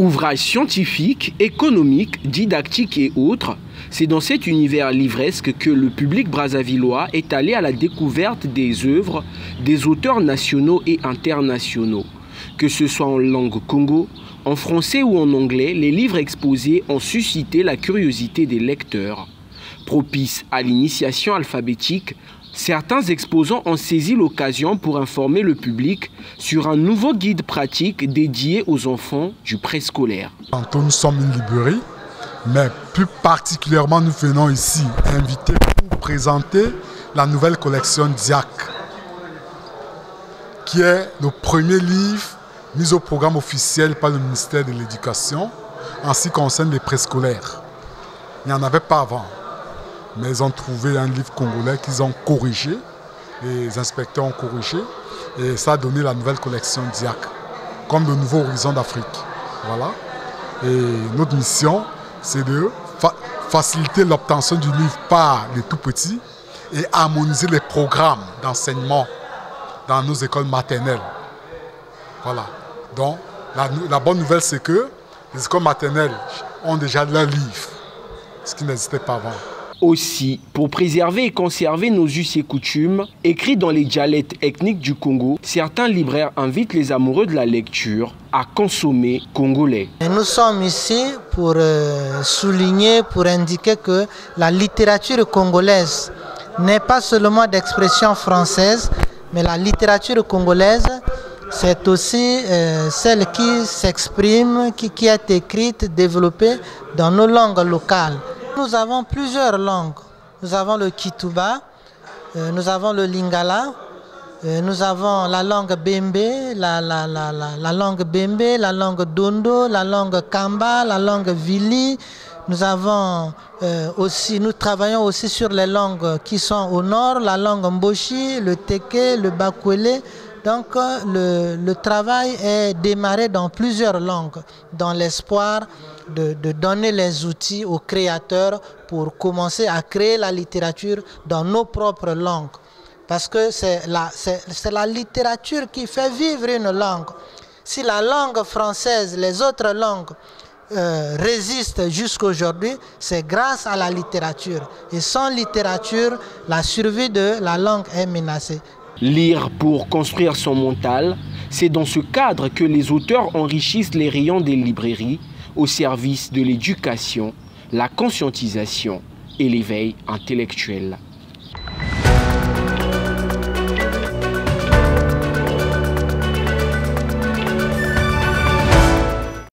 Ouvrages scientifiques, économiques, didactiques et autres, c'est dans cet univers livresque que le public brazzavillois est allé à la découverte des œuvres des auteurs nationaux et internationaux. Que ce soit en langue congo, en français ou en anglais, les livres exposés ont suscité la curiosité des lecteurs. Propices à l'initiation alphabétique, certains exposants ont saisi l'occasion pour informer le public sur un nouveau guide pratique dédié aux enfants du préscolaire. Nous sommes une librairie, mais plus particulièrement nous venons ici inviter pour présenter la nouvelle collection Diac, qui est le premier livre mis au programme officiel par le ministère de l'Éducation en ce qui concerne les préscolaires. Il n'y en avait pas avant. Mais ils ont trouvé un livre congolais qu'ils ont corrigé, les inspecteurs ont corrigé, et ça a donné la nouvelle collection Diac, comme le nouveau horizon d'Afrique. Voilà. Et notre mission, c'est de faciliter l'obtention du livre par les tout petits et harmoniser les programmes d'enseignement dans nos écoles maternelles. Voilà. Donc, la bonne nouvelle, c'est que les écoles maternelles ont déjà leur livre, ce qui n'existait pas avant. Aussi, pour préserver et conserver nos us et coutumes, écrits dans les dialectes ethniques du Congo, certains libraires invitent les amoureux de la lecture à consommer congolais. Nous sommes ici pour souligner, pour indiquer que la littérature congolaise n'est pas seulement d'expression française, mais la littérature congolaise, c'est aussi celle qui s'exprime, qui est écrite, développée dans nos langues locales. Nous avons plusieurs langues. Nous avons le Kituba, nous avons le Lingala, nous avons la langue Bembe, la langue Bembe, la langue Dondo, la langue Kamba, la langue Vili. Nous avons nous travaillons aussi sur les langues qui sont au nord, la langue Mboshi, le Teke, le Bakwele. Donc le travail est démarré dans plusieurs langues, dans l'espoir de donner les outils aux créateurs pour commencer à créer la littérature dans nos propres langues. Parce que c'est la littérature qui fait vivre une langue. Si la langue française, les autres langues résistent jusqu'à aujourd'hui, c'est grâce à la littérature. Et sans littérature, la survie de la langue est menacée. Lire pour construire son mental, c'est dans ce cadre que les auteurs enrichissent les rayons des librairies au service de l'éducation, la conscientisation et l'éveil intellectuel.